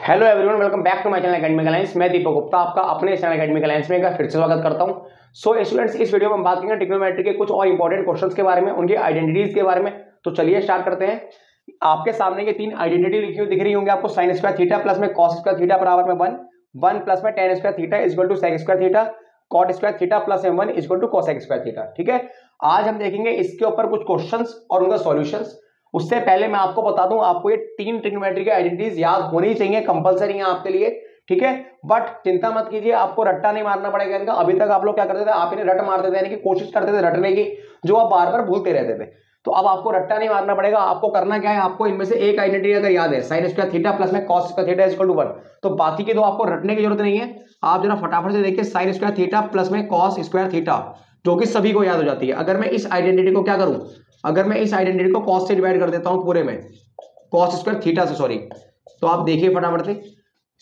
Hello everyone, welcome back to my channel Academic Alliance. मैं दीपक गुप्ता आपका अपने चैनल एकेडमिक अलायंस में फिर से स्वागत करता हूं। सो स्टूडेंट्स, इस वीडियो में हम बात करेंगे ट्रिग्नोमेट्री के कुछ और इंपॉर्टेंट क्वेश्चंस के बारे में, उनकी आइडेंटिटीज के बारे में। तो चलिए स्टार्ट करते हैं। आपके सामने ये तीन आइडेंटिटी लिखी हुई दिख रही होंगी आपको। साइन स्क्वायर थीटा प्लस में कॉस स्क्वायर थीटा बराबर में 1 प्लस में tan square theta equal to sec square theta, cot square theta plus में 1 equal to cosec square theta. ठीक है, आज हम देखेंगे इसके ऊपर कुछ क्वेश्चंस और उनका सॉल्यूशंस। उससे पहले मैं आपको बता दूं, आपको ये तीन ट्रिग्नोमेट्री की आइडेंटिटीज याद होनी चाहिए, कंपलसरी है आपके लिए। ठीक है, बट चिंता मत कीजिए, आपको रट्टा नहीं मारना पड़ेगा इनका। अभी तक आप लोग क्या करते थे, आप इन्हें रट मारते थे, यानी कि कोशिश करते थे रटने की, जो आप बार बार भूलते रहते थे। तो अब आपको रट्टा नहीं मारना पड़ेगा। आपको करना क्या है, आपको इनमें से एक आइडेंटिटी अगर याद है, साइन स्क्वायर थीटा प्लस में cos square theta equal to 1, तो बाकी के दो आपको रटने की जरूरत नहीं है। आप जरा फटाफट से देखिए, साइन स्क्वायर थीटा प्लस में कॉस स्क्वायर थीटा, जो कि सभी को याद हो जाती है। अगर मैं इस आइडेंटिटी को क्या करूं, अगर मैं इस आइडेंटिटी को कॉस से डिवाइड कर देता हूं पूरे में, कॉस स्क्वायर थीटा से, सॉरी, तो आप देखिए फटाफट से,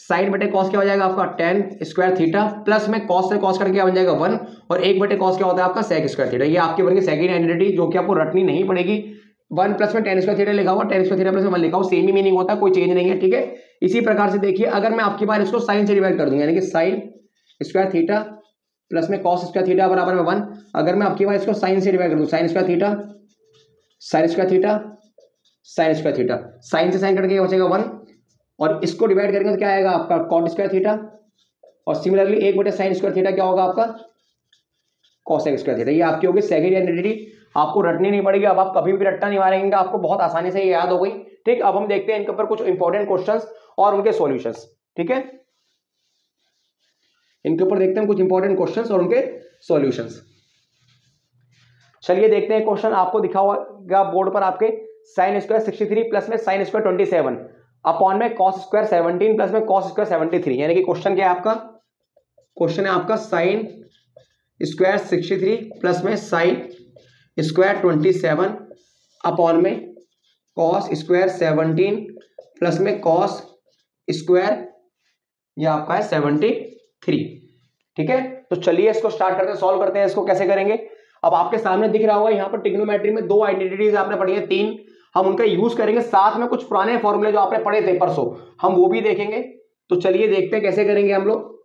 साइन बटे कॉस क्या हो जाएगा आपका टेन स्क्वायर थीटा प्लस में कॉस से कॉस करके क्या बन जाएगा 1, और एक बटे कॉस क्या होता है आपका सेक स्क्वायर थीटा। ये आपकी बन गई सेकंड आइडेंटिटी, जो कि आपको रटनी नहीं पड़ेगी। 1 प्लस में टेन स्क्वायर थीटा लिखा हुआ, टेन स्क्वायर थीटा प्लस में 1 लिखा हुआ, सेम ही मीनिंग होता है, कोई चेंज नहीं है। ठीक है, इसी प्रकार से देखिए, अगर मैं आपकी बार इसको साइन से डिवाइड कर दूंगा, यानी कि साइन स्क्वायर थीटा प्लस में कॉस स्क्वायर थीटा बराबर में 1, अगर मैं आपकी बार इसको साइन से डिवाइड कर दूं, sine square theta, sine square theta, sine square theta, sine से साइन कट के बचेगा 1, और इसको डिवाइड करेंगे तो क्या आएगा आपका कॉट स्क्वायर थीटा, और सिमिलरली एक बटे साइन स्क्वायर थीटा क्या होगा आपका कॉसेक स्क्वायर थीटा। ये आपकी होगी सेकंड आइडेंटिटी, आपको रटनी नहीं पड़ेगी। अब आप कभी भी रट्टा नहीं मारेंगे, आपको बहुत आसानी से ये याद हो गई। ठीक, अब हम देखते हैं इनके ऊपर कुछ इंपॉर्टेंट क्वेश्चंस और उनके सॉल्यूशंस। ठीक है, इनके ऊपर देखते हैं कुछ इंपॉर्टेंट क्वेश्चंस और उनके सॉल्यूशंस। चलिए देखते हैं क्वेश्चन। आपको दिखा हुआ बोर्ड पर आपके, साइन स्क्वायर 63 प्लस में साइन स्क्वायर 27 अपॉन में कॉस स्क्वायर 17 प्लस में कॉस स्क्वायर 73, यानी कि क्वेश्चन क्या है आपका, क्वेश्चन है आपका साइन स्क्वायर 63 प्लस में साइन स्क्वायर 27 अपॉन में कॉस स्क्वायर 17 प्लस में कॉस स्क्वायर, ये आपका है 73। ठीक है, तो चलिए इसको स्टार्ट करते हैं, सॉल्व करते हैं। इसको कैसे करेंगे, अब आपके सामने दिख रहा होगा यहाँ पर ट्रिग्नोमेट्री में दो आइडेंटिटीज आपने पढ़ी है, तीन, हम उनका यूज करेंगे। साथ में कुछ पुराने फॉर्मूले जो आपने पढ़े थे परसों, हम वो भी देखेंगे। तो चलिए देखते हैं कैसे करेंगे हम लोग।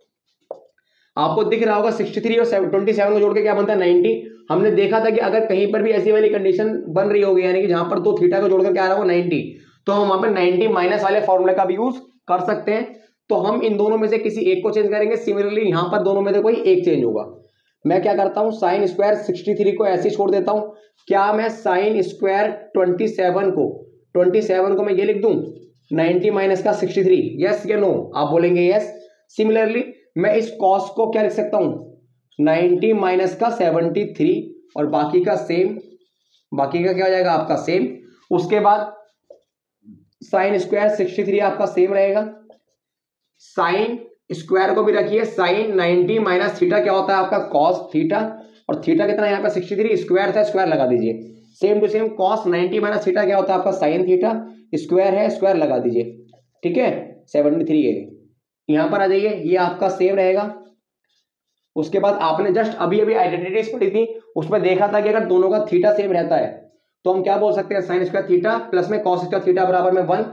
आपको दिख रहा होगा 63 और 27 को जोड़ के क्या बनता है 90। हमने देखा था कि अगर कहीं पर भी ऐसी वाली कंडीशन बन रही होगी, यानी कि जहां पर दो थीटा को जोड़कर क्या आ रहा होगा 90, तो हम वहां पर 90 माइनस वाले फॉर्मूले का भी यूज कर सकते हैं। तो हम इन दोनों में से किसी एक को चेंज करेंगे। सिमिलरली यहां पर दोनों में से कोई एक चेंज होगा। मैं क्या करता हूं, साइन स्क्वायर 63 को ऐसे छोड़ देता हूं। क्या मैं साइन स्क्वायर 27 को मैं ये लिख दूं 90 माइनस का 63, यस या नो, आप बोलेंगे यस। सिमिलरली मैं इस कॉस को क्या लिख सकता हूं 90 माइनस का 73, और बाकी का सेम, बाकी का क्या हो जाएगा आपका सेम। उसके बाद साइन स्क्वायर 63 आपका सेम रहेगा, साइन स्क्वायर को भी रखिए, साइन 90 माइनस थीटा क्या होता है आपका कॉस थीटा, और थीटा कितना यहाँ पे 63, स्क्वायर था, स्क्वायर लगा दीजिए। Same to same cos 90 minus theta क्या होता है आपका साइन थीटा, स्क्वायर है, स्क्वायर लगा दीजिए। ठीक है, 73 है, यहां पर आ जाइए, ये आपका सेम रहेगा। उसके बाद आपने जस्ट अभी अभी आइडेंटिटीज पढ़ी थी, उसमें देखा था कि अगर दोनों का थीटा सेम रहता है तो हम क्या बोल सकते हैं, साइन स्क्वायर थीटा प्लस में कॉस स्क्वायर थीटा बराबर में 1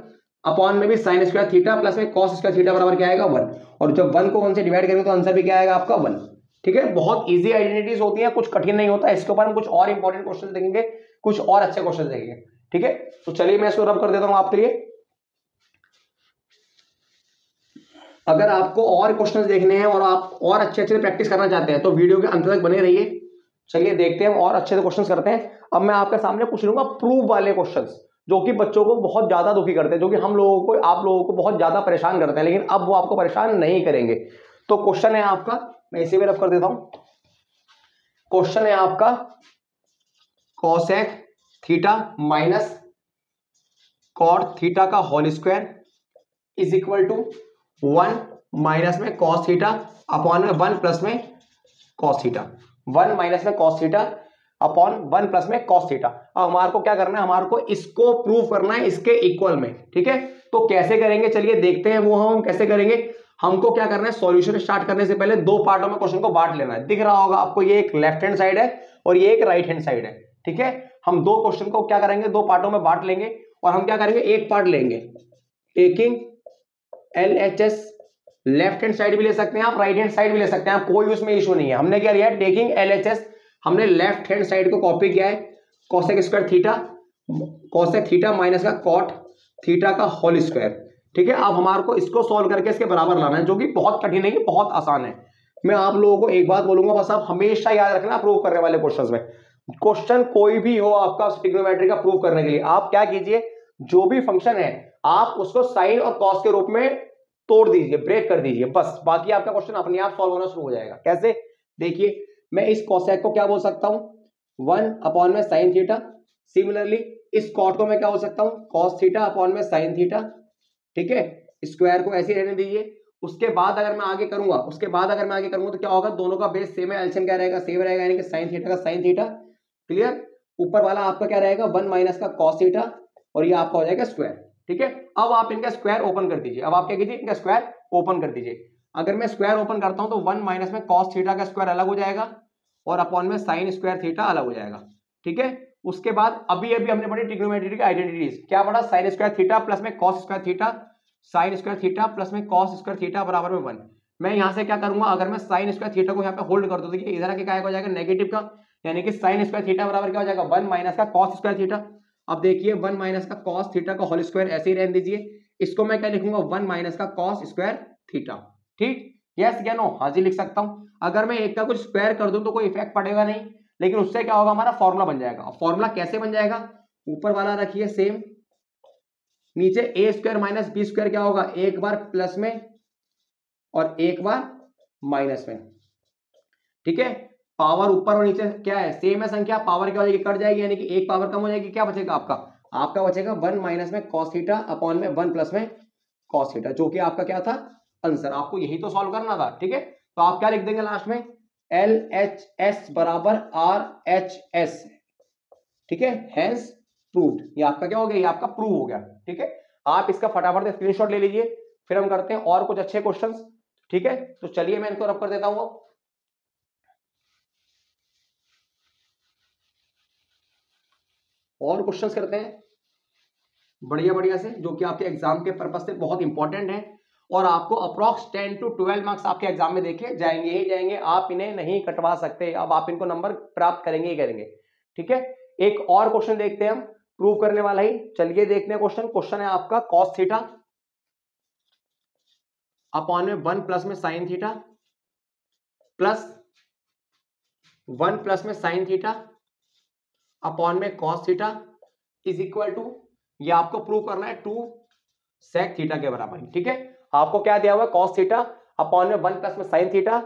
अपॉन में भी साइन स्क्वायर थीटा प्लस में कॉस स्क्वायर थीटा बराबर क्या आएगा 1, और जब 1 को 1 से डिवाइड करेंगे तो आंसर भी क्या आएगा आपका 1। ठीक है, बहुत इजी आइडेंटिटीज होती है, कुछ कठिन नहीं होता। इसके ऊपर हम कुछ और इंपॉर्टेंट क्वेश्चन देखेंगे, कुछ और अच्छे क्वेश्चन देखेंगे। ठीक है, तो चलिए मैं इसको रब कर देता हूं आपके लिए। अगर आपको और क्वेश्चंस देखने हैं और आप और अच्छे अच्छे प्रैक्टिस करना चाहते हैं तो वीडियो के अंत तक बने रहिए। चलिए देखते हैं, और अच्छे से क्वेश्चंस करते हैं। अब मैं आपके सामने पूछ लूंगा प्रूफ वाले क्वेश्चंस, जो कि बच्चों को बहुत ज्यादा दुखी करते हैं, जो कि हम लोगों को, आप लोगों को बहुत ज्यादा परेशान करते हैं, लेकिन अब वो आपको परेशान नहीं करेंगे। तो क्वेश्चन है आपका, मैं इसी में रफ कर देता हूं। क्वेश्चन है आपका cosec theta minus cot theta का whole square is equal to 1 minus में कॉस थीटा अपॉन में 1 प्लस में कॉस थीटा, 1 माइनस में कॉस थीटा अपॉन 1 प्लस में कॉस थीटा। अब हमारे को क्या करना है, हमारे को इसको प्रूव करना है इसके इक्वल में। ठीक है, तो कैसे करेंगे चलिए देखते हैं, वो हम कैसे करेंगे। हमको क्या करना है, सॉल्यूशन स्टार्ट करने से पहले दो पार्टों में क्वेश्चन को बांट लेना है। दिख रहा होगा आपको, ये एक लेफ्ट हैंड साइड है और ये एक राइट हैंड साइड है। ठीक है, हम दो क्वेश्चन को क्या करेंगे, दो पार्टों में बांट लेंगे, और हम क्या करेंगे, एक पार्ट लेंगे taking LHS left hand side भी ले सकते हैं आप, राइट हैंड साइड भी ले सकते हैं आप, कोई उसमें इशू नहीं है। हमने क्या लिया है, टेकिंग LHS, हमने लेफ्ट हैंड साइड को कॉपी किया है, cosec square theta, cosec theta minus का कॉट थीटा का होल स्क्वायर। ठीक है, अब हमारे को इसको सॉल्व करके इसके बराबर लाना है, जो कि बहुत कठिन है, बहुत आसान है। मैं आप लोगों को एक बात बोलूंगा, बस आप हमेशा याद रखना प्रूव करने वाले क्वेश्चंस में, क्वेश्चन कोई भी हो आपका ट्रिग्नोमेट्री का प्रूव करने के लिए, आप क्या कीजिए, जो भी फंक्शन है आप उसको साइन और कॉस के रूप में तोड़ दीजिए, ब्रेक कर दीजिए, बस बाकी आपका क्वेश्चन अपने आप सॉल्व होना शुरू हो जाएगा। कैसे, देखिए मैं इस कोसेक को क्या बोल सकता हूं, 1 अपॉन में साइन थीटा। सिमिलरली इस कॉट को मैं क्या बोल सकता हूं, कॉस थीटा अपॉन में साइन थीटा। ठीक है, स्क्वायर को ऐसे रहने दीजिए। उसके बाद अगर मैं आगे करूंगा, तो क्या होगा, दोनों का बेस सेम है, एलसीएम क्या रहेगा, सेम रहेगा, यानी कि साइन थीटा का साइन थीटा। क्लियर, ऊपर वाला आपका क्या रहेगा, 1 माइनस का कॉस थीटा, और ये आपका हो जाएगा स्क्वायर। ठीक है, अब आप इनका स्क्वायर ओपन कर दीजिए, अब आप क्या कीजिए, इनका स्क्वायर ओपन कर दीजिए। अगर मैं स्क्वायर ओपन करता हूं तो 1 माइनस में कॉस थीटा का स्क्वायर अलग हो जाएगा, और अपॉन में साइन स्क्वायर थीटा अलग हो जाएगा। ठीक है, उसके बाद अभी हमने पढ़ी ट्रिग्नोमेट्री की आइडेंटिटीज, क्या पढ़ा, साइन स्क्वायर थीटा प्लस में cos square theta, sine square theta plus में कॉस स्क्वायर थीटा बराबर में 1। मैं यहां से क्या करूंगा, अगर मैं साइन स्क्वायर थीटा को यहाँ पे होल्ड कर दूं, देखिए इधर आके क्या हो जाएगा, नेगेटिव का, यानी कि साइन स्क्वायर थीटा बराबर क्या हो जाएगा, 1 माइनस का कॉस स्क्वायर थीटा। अब देखिए 1 माइनस का कॉस थीटा का होल स्क्वायर ऐसे ही रहने दीजिए, इसको मैं क्या लिखूंगा, 1 माइनस का कॉस स्क्वायर थीटा। ठीक, यस या नो, हाँ जी लिख सकता हूं। अगर मैं एक का कुछ स्क्वायर कर दूं तो कोई इफेक्ट पड़ेगा नहीं, लेकिन उससे क्या होगा, हमारा फॉर्मूला बन जाएगा। फॉर्मूला कैसे बन जाएगा, ऊपर वाला रखिए सेम, नीचे ए स्क्वायर माइनस बी स्क्वायर क्या होगा, एक बार प्लस में और एक बार माइनस में। ठीक है, पावर ऊपर और नीचे क्या है, सेम है संख्या, पावर क्या हो जाएगी, कट जाएगी, यानी कि एक पावर कम हो जाएगी, क्या बचेगा आपका बचेगा 1 माइनस में कॉस थीटा अपॉन में 1 प्लस में कॉस थीटा, जो कि आपका क्या था, आंसर। आपको यही तो सॉल्व करना था। ठीक है, तो आप क्या लिख देंगे लास्ट में, LHS बराबर RHS। ठीक है, हेंस प्रूव्ड, ये आपका क्या हो गया, ये आपका प्रूव हो गया। ठीक है, आप इसका फटाफट से स्क्रीनशॉट ले लीजिए, फिर हम करते हैं और कुछ अच्छे क्वेश्चंस। ठीक है, तो चलिए मैं इनको रब कर देता हूं। और क्वेश्चंस करते हैं बढ़िया बढ़िया से, जो कि आपके एग्जाम के पर्पस से बहुत इंपॉर्टेंट है, और आपको अप्रॉक्स 10 to 12 मार्क्स आपके एग्जाम में देखे जाएंगे ही जाएंगे, आप इन्हें नहीं कटवा सकते, अब आप इनको नंबर प्राप्त करेंगे ही करेंगे। ठीक है, एक और क्वेश्चन देखते हैं हम, प्रूव करने वाला ही, चलिए देखते हैं क्वेश्चन है आपका कॉस थीटा अपॉन में 1 प्लस में साइन थीटा प्लस 1 प्लस में साइन थीटा अपॉन में cos theta is equal to, ये आपको प्रूव करना है 2 सेक थीटा के बराबर। ठीक है, आपको क्या दिया हुआ है, कॉस थीटा अपॉन में 1 प्लस में साइन थीटा,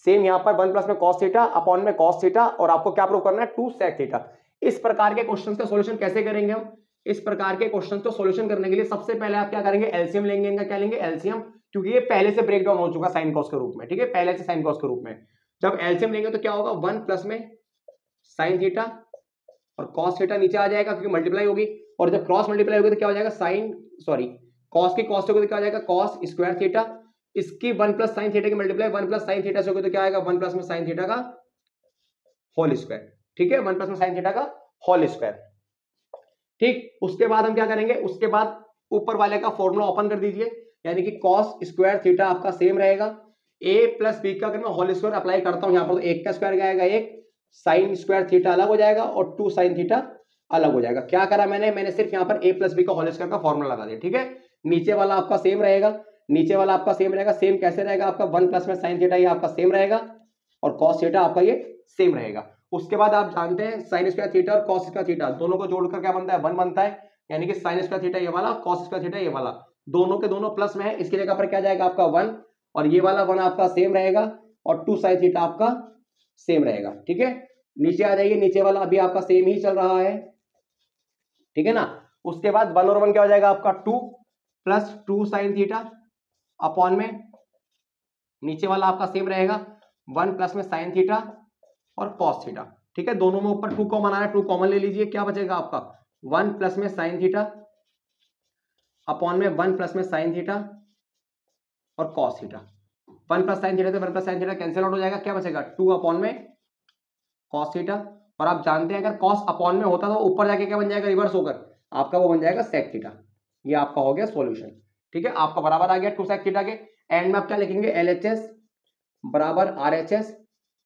सेम यहां पर 1 प्लस में कॉस थीटा अपॉन में कॉस थीटा, और आपको क्या प्रूव करना है, 2 सेक थीटा। इस प्रकार के क्वेश्चंस का सॉल्यूशन कैसे करेंगे हम, इस प्रकार के क्वेश्चंस को सॉल्यूशन करने के लिए सबसे पहले आप क्या करेंगे, एलसीएम लेंगे, इनका क्या लेंगे, एलसीएम, क्योंकि ये पहले से ब्रेक डाउन हो चुका साइन कॉस के रूप में। ठीक है, पहले से साइन कॉस के रूप में, जब एलसीएम लेंगे तो क्या होगा, 1 प्लस में साइन थीटा और कॉस थीटा नीचे आ जाएगा क्योंकि मल्टीप्लाई होगी, और जब क्रॉस मल्टीप्लाई होगी तो क्या हो जाएगा, कॉस की कॉस से होगी तो क्या हो जाएगा, कॉस स्क्वायर थीटा, इसकी 1 प्लस साइन थीटा की मल्टीप्लाई 1 प्लस साइन थीटा से होगी तो क्या आएगा, 1 प्लस में साइन थीटा का होल स्क्वायर। ठीक है, 1 प्लस में साइन थीटा का होल स्क्वायर। ठीक, उसके बाद हम क्या करेंगे, उसके बाद ऊपर वाले का फॉर्मूला ओपन कर दीजिए, यानी कि कॉस स्क्वायर थीटा आपका सेम रहेगा, a प्लस बी का अगर मैं होल स्क्वायर अप्लाई करता हूं यहां पर, तो एक का स्क्वायर क्या आएगा, एक साइन स्क्वायर थीटा अलग हो जाएगा और 2 साइन थीटा अलग हो जाएगा। क्या करा मैंने सिर्फ यहाँ पर a प्लस बी का होल स्क्वायर का फॉर्मूला लगा दिया। ठीक है, नीचे वाला आपका सेम रहेगा, सेम कैसे रहेगा आपका, 1 प्लस में साइन थीटा ये आपका सेम रहेगा, और कॉस थीटा आपका ये सेम रहेगा। उसके बाद आप जानते हैं साइन स्क्वायर थीटा और कॉस स्क्वायर थीटा दोनों को जोड़कर क्या बनता है, 1 बनता है, यानी कि साइन स्क्वायर थीटा ये वाला, कॉस स्क्वायर थीटा ये वाला, दोनों के दोनों प्लस में है, इसकी जगह पर क्या जाएगा आपका 1, और ये वाला 1 आपका सेम रहेगा, और 2 साइन थीटा आपका सेम रहेगा। ठीक है, नीचे आ जाइए, नीचे वाला अभी आपका सेम ही चल रहा है। ठीक है ना, उसके बाद 1 और 1 क्या हो जाएगा आपका 2 प्लस 2 साइन थीटा अपॉन में, नीचे वाला आपका सेम रहेगा 1 प्लस में साइन थीटा और कॉस थीटा। ठीक है, दोनों में ऊपर 2 कॉमन आ रहा है, 2 कॉमन ले लीजिए, क्या बचेगा आपका 1 प्लस में साइन थीटा अपॉन में 1 प्लस में साइन थीटा और cos theta. 1 plus sine theta से 1 plus sine theta cancel out हो जाएगा, क्या बचेगा 2 अपॉन में कॉस थीटा, और आप जानते हैं अगर कॉस अपॉन में होता तो ऊपर जाके क्या बन जाएगा, रिवर्स होकर आपका वो बन जाएगा सेक थीटा। ये आपका हो गया सॉल्यूशन। ठीक है, आपका बराबर आ गया 2 sec थीटा के। एंड में आप क्या लिखेंगे, LHS बराबर RHS,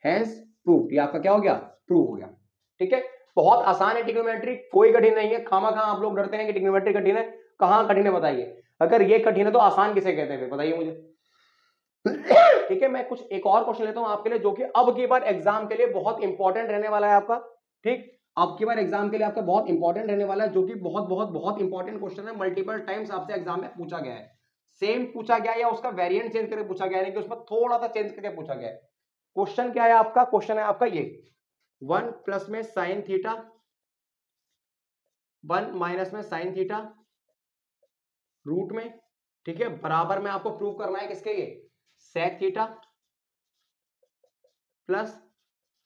हैंस प्रूव। ये आपका क्या हो गया, प्रूव हो गया। ठीक है, बहुत आसान है ट्रिग्नोमेट्री, कोई कठिन नहीं है। खामा खां आप लोग डरते हैं कि ट्रिग्नोमेट्री कठिन है, कहाँ कठिन है बताइए। अगर ये कठिन है तो आसान किसे कहते हैं फिर बताइए मुझे। ठीक है, मैं कुछ एक और क्वेश्चन लेता हूं आपके लिए, जो कि अब की बार एग्जाम के लिए बहुत इंपॉर्टेंट रहने वाला है आपका। ठीक, अब की बार एग्जाम के लिए आपका बहुत इंपॉर्टेंट रहने वाला है, जो कि बहुत बहुत बहुत इंपॉर्टेंट क्वेश्चन है। मल्टीपल टाइम्स आपसे एग्जाम में पूछा गया है, सेम पूछा गया है या उसका वेरिएंट चेंज करके पूछा गया है, कि उसमें थोड़ा सा चेंज करके पूछा गया है। क्वेश्चन क्या है आपका, क्वेश्चन है आपका ये 1 प्लस में साइन थीटा, 1 माइनस में साइन थीटा रूट में, ठीक है, बराबर में आपको प्रूव करना है किसके, ये sec theta plus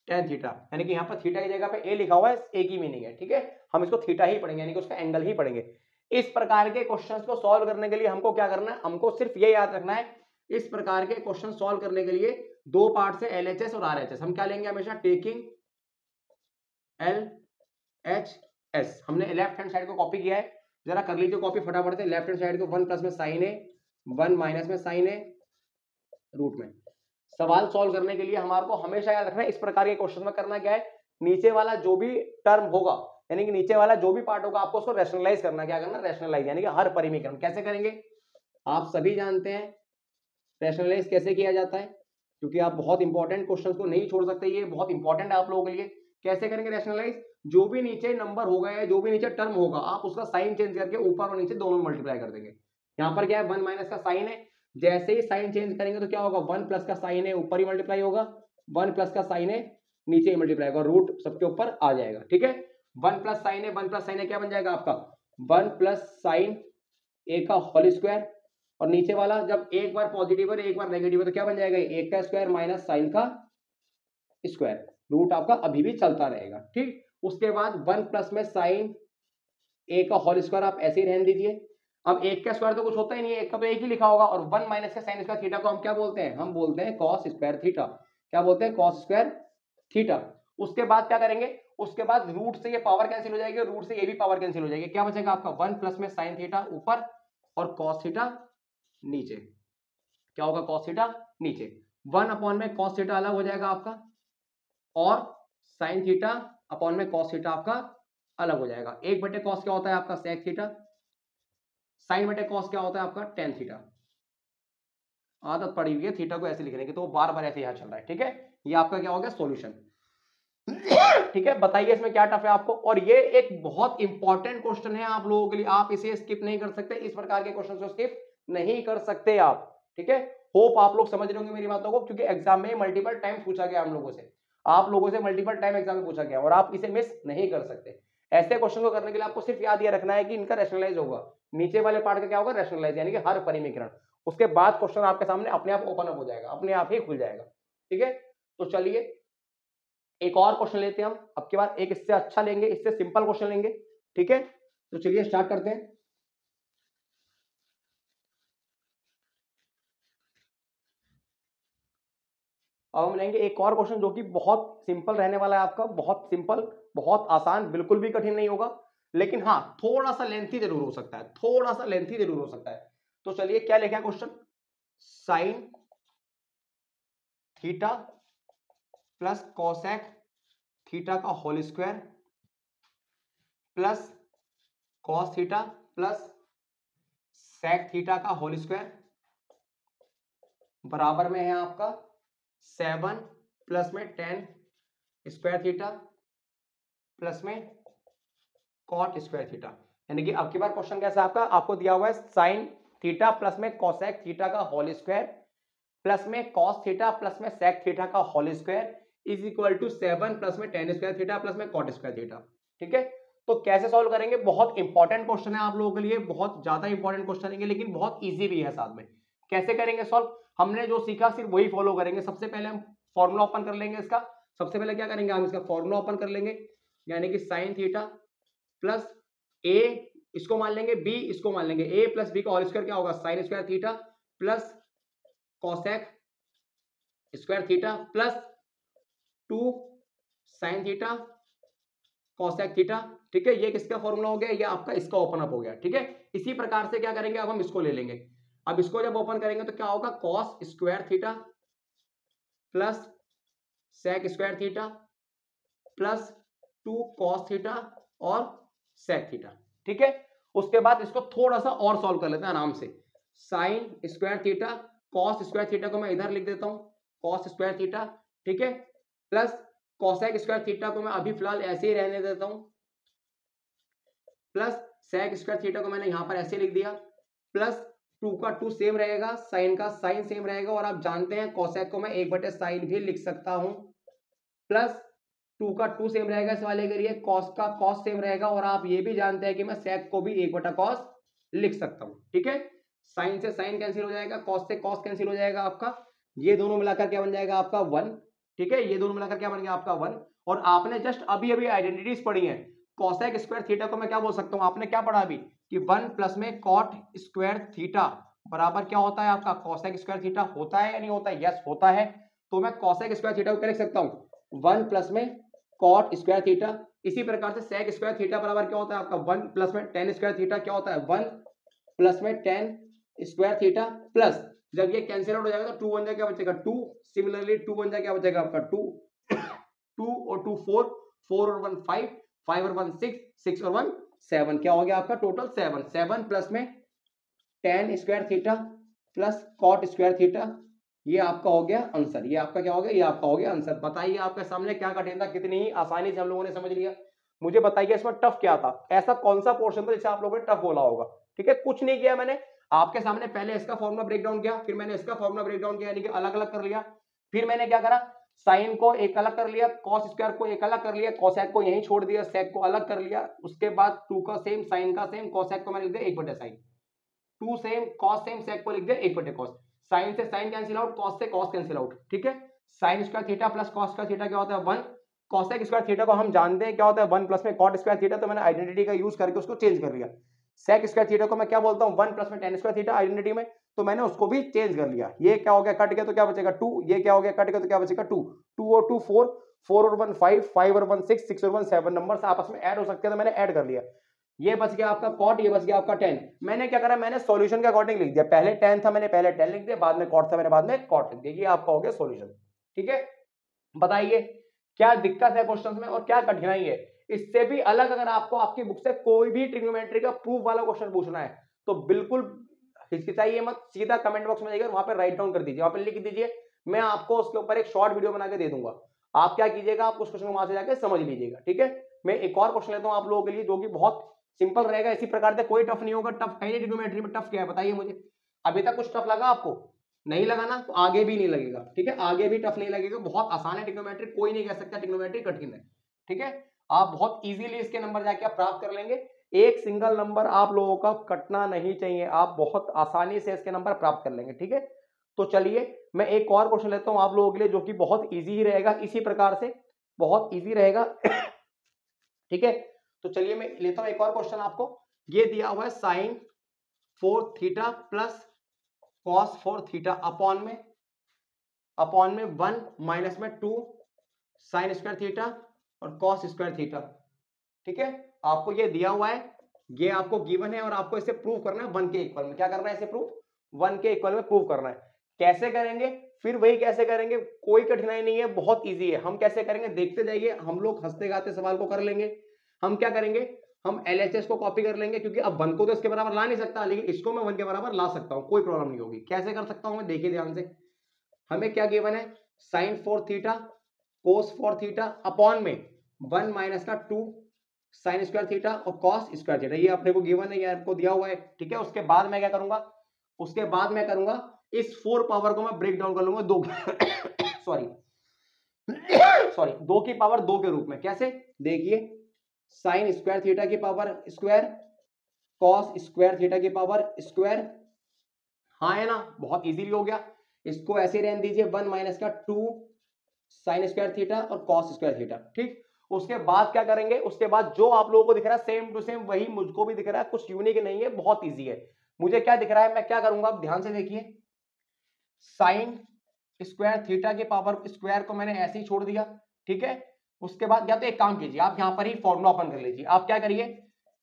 tan theta, यानी कि यहां पर थीटा की जगह पे ए लिखा हुआ है, एक ही मीनिंग है। ठीक है, हम इसको थीटा ही पढ़ेंगे, यानी कि उसका एंगल ही पढ़ेंगे। इस प्रकार के क्वेश्चंस को सॉल्व करने के लिए हमको क्या करना है, हमको सिर्फ ये याद रखना है, इस प्रकार के क्वेश्चन सॉल्व करने के लिए दो पार्ट से LHS और RHS हम क्या लेंगे हमेशा, टेकिंग LHS। हमने लेफ्ट हैंड साइड को कॉपी किया है, जरा कर लीजिए कॉपी फटाफट से। लेफ्ट हैंड साइड को 1 प्लस में साइन ए, 1 माइनस में साइन ए रूट में। सवाल सॉल्व करने के लिए हमारे को हमेशा याद रखना है, इस प्रकार के क्वेश्चन में करना क्या है, नीचे वाला जो भी टर्म होगा, यानी कि नीचे वाला जो भी पार्ट होगा, आपको उसको रैशनलाइज करना। क्या करना, रैशनलाइज, यानी कि हर परिमीकरण। कैसे करेंगे, आप सभी जानते हैं रैशनलाइज कैसे किया जाता है, क्योंकि आप बहुत इंपॉर्टेंट क्वेश्चन को नहीं छोड़ सकते, ये बहुत इंपॉर्टेंट है आप लोगों के लिए। कैसे करेंगे रैशनलाइज, जो भी नीचे नंबर होगा या जो भी नीचे टर्म होगा, आप उसका साइन चेंज करके ऊपर और नीचे दोनों में मल्टीप्लाई कर देंगे। यहाँ पर क्या है, 1 माइनस का साइन है, जैसे ही साइन चेंज करेंगे तो क्या होगा, 1 प्लस का साइन है ऊपर ही मल्टीप्लाई होगा, 1 प्लस का साइन है नीचे ही मल्टीप्लाई होगा, रूट सबके ऊपर आ जाएगा। ठीक है, 1 प्लस साइन है, 1 प्लस साइन है क्या बन जाएगा आपका, 1 प्लस साइन ए का होल स्क्वायर, और नीचे वाला जब एक बार पॉजिटिव है एक बार नेगेटिव है तो क्या बन जाएगा, एक का स्क्वायर माइनस साइन का स्क्वायर, रूट आपका अभी भी चलता रहेगा। ठीक, उसके बाद 1 प्लस में साइन ए का होल स्क्वायर आप ऐसे ही रहने दीजिए। अब एक का स्क्वायर तो कुछ होता ही नहीं है, एक का तो एक ही लिखा होगा, और 1 माइनस का साइन स्क्वायर थीटा को हम क्या बोलते हैं, हम बोलते हैं कॉस स्क्वायर थीटा। क्या बोलते हैं, कॉस स्क्वायर थीटा। उसके बाद क्या करेंगे, उसके बाद रूट से ये पावर कैंसिल हो जाएगी, रूट से ये भी पावर कैंसिल हो जाएगी, क्या बचेगा आपका 1 प्लस में साइन थीटा ऊपर और कॉस थीटा नीचे। क्या होगा, कॉस थीटा नीचे, 1 अपॉन में कॉस थीटा अलग हो जाएगा आपका, और साइन थीटा अपॉन में कॉस थीटा आपका अलग हो जाएगा। एक बटे कॉस क्या होता है आपका, सेक थीटा, साइन बटे कॉस क्या होता है आपका, टेन थीटा। आदत पड़ी हुई है थीटा को ऐसे लिखने की, तो बार बार ऐसे यहां चल रहा है। ठीक है, ये आपका क्या हो गया, सॉल्यूशन। ठीक है, बताइए इसमें क्या टफ है आपको। और ये एक बहुत इंपॉर्टेंट क्वेश्चन है आप लोगों के लिए, आप इसे स्किप नहीं कर सकते, इस प्रकार के क्वेश्चन को स्किप नहीं कर सकते आप। ठीक है, होप आप लोग समझ रहे होंगे मेरी बातों को, क्योंकि एग्जाम में मल्टीपल टाइम पूछा गया हम लोगों से, आप लोगों से मल्टीपल टाइम एग्जाम में पूछा गया, और आप इसे मिस नहीं कर सकते। ऐसे क्वेश्चन को करने के लिए आपको सिर्फ याद ये रखना है कि इनका रैशनलाइज होगा, नीचे वाले पार्ट का क्या होगा, रैशनलाइज, यानी कि हर परिमीकरण। उसके बाद क्वेश्चन आपके सामने अपने आप ओपन अप हो जाएगा, अपने आप ही खुल जाएगा। ठीक है, तो चलिए एक और क्वेश्चन लेते हैं हम, अब के बाद एक इससे अच्छा लेंगे, इससे सिंपल क्वेश्चन लेंगे। ठीक है, तो चलिए स्टार्ट करते हैं। अब हम लेंगे एक और क्वेश्चन जो कि बहुत सिंपल रहने वाला है आपका, बहुत सिंपल, बहुत आसान, बिल्कुल भी कठिन नहीं होगा, लेकिन हाँ थोड़ा सा लेंथी जरूर हो सकता है, थोड़ा सा लेंथी जरूर हो सकता है। तो चलिए क्या लिखा है question, sine theta plus cosec theta का whole square plus cos theta plus sec theta का होल स्क्वायर बराबर में है आपका 7 प्लस में 10 स्क्वायर थीटा प्लस में कॉट स्क्वायर थीटा। यानी कि अब की बार क्वेश्चन कैसा आपका, आपको दिया हुआ है साइन थीटा प्लस में कोसेक थीटा का होल स्क्वायर प्लस में कॉस थीटा प्लस में सेक थीटा का whole square is equal to 7 plus में 10 स्क्वायर थीटा प्लस में कॉट स्क्वायर थीटा। ठीक है, तो कैसे सॉल्व करेंगे, बहुत इंपॉर्टेंट क्वेश्चन है आप लोगों के लिए, बहुत ज्यादा इंपॉर्टेंट क्वेश्चन है, लेकिन बहुत ईजी भी है साथ में। कैसे करेंगे सॉल्व, हमने जो सीखा सिर्फ वही फॉलो करेंगे। सबसे पहले हम फॉर्मूला ओपन कर लेंगे इसका, सबसे पहले क्या करेंगे, हम इसका फॉर्मूला ओपन कर लेंगे, यानी कि साइन थीटा प्लस ए, इसको मान लेंगे बी, इसको मान लेंगे ए प्लस बी का होल स्क्वायर क्या होगा, sign square theta plus cosec square theta plus 2 sine theta cosec theta, ठीक है। ये किसका फॉर्मूला हो गया, ये आपका इसका ओपन अप हो गया, ठीक है। इसी प्रकार से क्या करेंगे, अब हम इसको ले लेंगे। अब इसको जब ओपन करेंगे तो क्या होगा, cos square theta plus sec square theta plus 2 cos theta और सेक थीटा, ठीक है। उसके बाद इसको थोड़ा सा और सॉल्व कर लेते हैं आराम से। Sign square theta, cos square theta को मैं इधर लिख देता हूं, कॉस स्क्वायर थीटा, ठीक है, प्लस कॉसेक स्क्वायर थीटा को मैं अभी फिलहाल ऐसे ही रहने देता हूं, प्लस सेक स्क्वायर थीटा को मैंने यहां पर ऐसे लिख दिया, प्लस 2 का 2 सेम रहेगा, साइन का साइन सेम रहेगा, और आप जानते हैं कॉसेक को मैं 1/sin भी लिख सकता हूं, प्लस 2 का 2 सेम रहेगा इस वाले के लिए, कॉस का कॉस सेम रहेगा, और आप ये भी जानते हैं कि मैं सेक को भी 1/cos लिख सकता हूं, ठीक है। साइन से साइन कैंसिल हो जाएगा, कॉस से कॉस कैंसिल हो जाएगा आपका, ये दोनों मिलाकर क्या बन जाएगा आपका 1, ठीक है। ये दोनों मिलाकर क्या बन गया आपका 1, और आपने जस्ट अभी अभी आइडेंटिटीज पढ़ी है, कॉसेक स्क्वायर थीटा को मैं क्या बोल सकता हूं, आपने क्या पढ़ा अभी कि 1 प्लस में कॉट स्क्वायर थीटा बराबर क्या होता है आपका कॉसेक स्क्वायर थीटा, होता है या नहीं होता है, यस होता है। तो मैं कॉसेक स्क्वायर थीटा को क्या लिख सकता हूं, 1 प्लस में कॉट स्क्वायर थीटा। इसी प्रकार से सेक स्क्वायर थीटा बराबर क्या होता है आपका 1 प्लस में टेन स्क्वायर थीटा, क्या होता है 1 प्लस में टेन स्क्वायर थीटा, प्लस जब ये कैंसिल आउट हो जाएगा तो 2 बन जाएगा, क्या बचेगा 2, सिमिलरली 2 बन जाएगा, क्या बचेगा आपका 2, 2 और 2 4, 4 और 1 5, 5 और 1 6, 6 और 1 7, क्या हो गया आपका टोटल 7, 7 प्लस में tan square theta plus cot square theta, ये आपका हो गया आंसर। ये आपका क्या हो गया, ये आपका हो गया आंसर। बताइए आपके सामने क्या कठिन था, कितनी ही आसानी से हम लोगों ने समझ लिया। मुझे बताइए इसमें टफ क्या था, ऐसा कौन सा पोर्शन था जिसे आप लोगों ने टफ बोला होगा, ठीक है। कुछ नहीं किया मैंने, आपके सामने पहले इसका फॉर्मूला ब्रेक डाउन किया, फिर मैंने इसका फॉर्मूला ब्रेक डाउन किया, यानी कि अलग अलग कर लिया। फिर मैंने क्या करा, साइन को एक अलग कर लिया, कॉस स्क्वायर को एक अलग कर लिया, कॉसेक को यहीं छोड़ दिया, सेक को अलग कर लिया। उसके बाद 2 का सेम, साइन का सेम, कॉसेक को मैंने लिख दिया 1/sin, 2 सेम, कॉस सेम, सेक को लिख दिया 1/cos। साइन से साइन कैंसिल आउट, कॉस से कॉस कैंसिल आउट, ठीक है। Sine square theta plus cos square theta क्या होता है 1, कॉसेक स्क्वायर थीटा को हम जानते हैं क्या होता है 1 प्लस में कॉट स्क्वायर थीटा, तो मैंने आइडेंटिटी का यूज करके उसको चेंज कर लिया। सेक स्क्वायर थीटा को मैं क्या बोलता हूं 1 प्लस में टेन स्क्वायर थीटा आइडेंटिटी में, तो मैंने उसको भी चेंज कर लिया। ये क्या हो गया कट गया तो क्या बचेगा 2, ये क्या हो गया कट गया तो क्या बचेगा 2, 2 और 2 4, 4 और 1 5, 5 और 1 6, 6 और 1 7 नंबर आपस में ऐड हो सकते हैं, तो मैंने ऐड कर लिया। ये बच गया आपका कॉट, ये बच गया आपका 10। मैंने क्या करा, मैंने सॉल्यूशन के अकॉर्डिंग लिख दिया, पहले 10 था मैंने पहले 10 लिख दिया, बाद में कॉट था मैंने बाद में कॉट लिख दिया। ये आपका हो गया सॉल्यूशन, ठीक है। बताइए क्या दिक्कत है क्वेश्चन में और क्या कठिनाई है। इससे भी अलग अगर आपको आपकी बुक से कोई भी ट्रिग्नोमेट्री का प्रूफ वाला क्वेश्चन पूछना है तो बिल्कुल हिचकिचाइए मत, सीधा कमेंट बॉक्स में जाइए वहां पर राइट डाउन कर दीजिए, वहां पर लिख दीजिए, मैं आपको उसके ऊपर एक शॉर्ट वीडियो बना के दे दूंगा। आप क्या कीजिएगा, आप उस क्वेश्चन को वहां से जाकर समझ लीजिएगा, ठीक है। मैं एक और क्वेश्चन लेता हूं आप लोगों के लिए जो कि बहुत सिंपल रहेगा, इसी प्रकार से कोई टफ नहीं होगा। टफ है ट्रिग्नोमेट्री में, टफ क्या है बताइए मुझे, अभी तक कुछ टफ लगा आपको, नहीं लगा ना, तो आगे भी नहीं लगेगा, ठीक है। आगे भी टफ नहीं लगेगा, बहुत आसान है ट्रिग्नोमेट्री, कोई नहीं कह सकता ट्रिग्नोमेट्री कठिन है, ठीक है। आप बहुत इजीली इसके नंबर जाके आप प्राप्त कर लेंगे, एक सिंगल नंबर आप लोगों का कटना नहीं चाहिए, आप बहुत आसानी से इसके नंबर प्राप्त कर लेंगे, ठीक है। तो चलिए मैं एक और क्वेश्चन लेता हूं आप लोगों के लिए जो कि बहुत इजी ही रहेगा, इसी प्रकार से बहुत इजी रहेगा ठीक है। तो चलिए मैं लेता हूं एक और क्वेश्चन आपको, ये दिया हुआ है sine 4 theta plus cos 4 theta upon में 1 माइनस में 2 साइन स्क्वायर थीटा और कॉस स्क्वायर थीटा, ठीक है। आपको ये दिया हुआ है, ये आपको गिवन है और आपको इसे प्रूव करना है 1 के इक्वल में। क्या करना है, इसे प्रूव 1 के इक्वल में प्रूव करना है। कैसे करेंगे, फिर वही कैसे करेंगे, कोई कठिनाई नहीं है, बहुत इजी है। हम कैसे करेंगे देखते जाइए, हम लोग हंसते गाते सवाल को कर लेंगे। हम क्या करेंगे, हम LHS को कॉपी कर लेंगे, क्योंकि अब 1 को तो इसके बराबर ला नहीं सकता, लेकिन इसको मैं 1 के बराबर ला सकता हूं, कोई प्रॉब्लम नहीं होगी। कैसे कर सकता हूं मैं, देखिए ध्यान से, हमें क्या गिवन है sine 4 theta cos 4 theta upon में 1 माइनस का 2 साइन स्क्वायर थीटा और कॉस स्क्वायर थीटा, ये अपने को गिवन है, ये आपको दिया हुआ है, ठीक है। उसके बाद मैं क्या करूंगा, उसके बाद मैं करूंगा इस 4 पावर को मैं ब्रेक डाउन कर लूंगा 2 सॉरी 2 की पावर 2 के रूप में। कैसे, देखिए साइन स्क्वायर थीटा की power square, cos square theta की पावर स्क्वायर, हाँ है ना, बहुत इजीली हो गया। इसको ऐसे रहने दीजिए 1 माइनस का 2 साइन स्क्वायर थीटा और कॉस स्क्वायर थीटा, ठीक। उसके बाद क्या करेंगे, उसके बाद जो आप लोगों को दिख रहा है सेम टू सेम वही मुझको भी दिख रहा है, कुछ यूनिक नहीं है, बहुत इजी है। मुझे क्या दिख रहा है, मैं क्या करूंगा, आप ध्यान से देखिए, साइन स्क्वायर थीटा के पावर स्क्वायर को मैंने ऐसे ही छोड़ दिया, ठीक है। उसके बाद या तो एक काम कीजिए, आप यहाँ पर ही फॉर्मूला ओपन कर लीजिए। आप क्या करिए,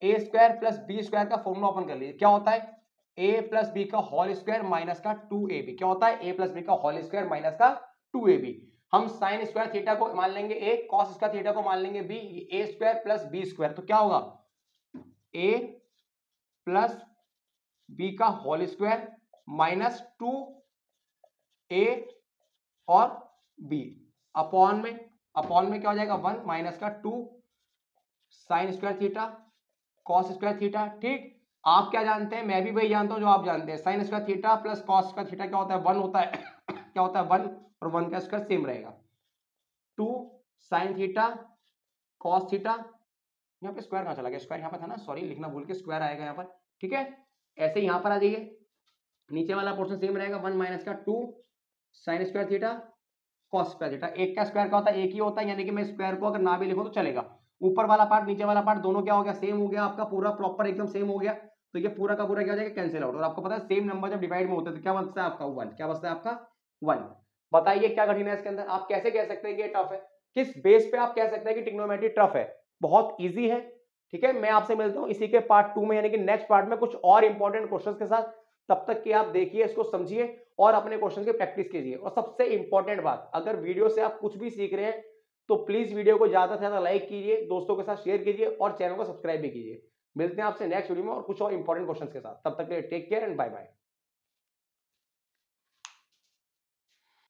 ए स्क्वायर प्लस बी स्क्वायर का फॉर्मूला ओपन कर लीजिए। क्या होता है, ए प्लस बी का होल स्क्वायर माइनस का 2ab। क्या होता है, ए प्लस बी का होल स्क्वायर माइनस का 2ab। हम साइन स्क्वायर थीटा को मान लेंगे ए, कॉस स्क्वायर थीटा को मान लेंगे बी, ए स्क्वायर प्लस बी स्क्वायर। तो क्या होगा, ए प्लस बी का होल स्क्वायर माइनस 2a और b अपॉन में क्या हो जाएगा 1 माइनस का 2 sine square theta cos square theta. ठीक, आप क्या जानते हैं, मैं भी वही जानता हूं जो आप जानते हैं, sign square theta plus cos square theta क्या होता है, 1 होता है क्या होता है 1, और 1 का स्क्वायर सेम रहेगा। 2 साइन थीटा कॉस थीटा, यहाँ पे स्क्वायर कहां चला गया, स्क्वायर यहाँ पे था ना, सॉरी लिखना भूल के, स्क्वायर आएगा यहाँ पर। ठीक है, ऐसे यहाँ पर आ जाइए, नीचे वाला पोर्शन सेम रहेगा 1 माइनस का 2 sine square theta cos square theta. एक का स्क्वायर क्या होता है, एक ही होता है, यानी कि मैं स्क्वायर को अगर ना भी लिखूं तो चलेगा। ऊपर वाला पार्ट नीचे वाला पार्ट दोनों क्या हो गया, सेम हो गया, आपका पूरा प्रॉपर एकदम सेम हो गया। तो ये पूरा का पूरा क्या हो जाएगा, कैंसिल आउट। और आपको पता है सेम नंबर जब डिवाइड में होते हैं तो क्या बचता है आपका 1। क्या बचता है आपका 1। बताइए क्या कठिन है इसके अंदर, आप कैसे कह सकते हैं कि ये टफ है, किस बेस पे आप कह सकते हैं कि ट्रिग्नोमेट्री टफ है, बहुत ईजी है। ठीक है, मैं आपसे मिलता हूं इसी के पार्ट 2 में, यानी कि नेक्स्ट पार्ट में कुछ और इंपॉर्टेंट क्वेश्चंस के साथ। तब तक कि आप देखिए, इसको समझिए और अपने क्वेश्चन की प्रैक्टिस कीजिए। और सबसे इंपॉर्टेंट बात, अगर वीडियो से आप कुछ भी सीख रहे हैं तो प्लीज वीडियो को ज्यादा से ज्यादा लाइक कीजिए, दोस्तों के साथ शेयर कीजिए और चैनल को सब्सक्राइब भी कीजिए। मिलते हैं आपसे नेक्स्ट वीडियो में और कुछ और इंपॉर्टेंट क्वेश्चंस के साथ। तब तक के लिए take care and bye bye.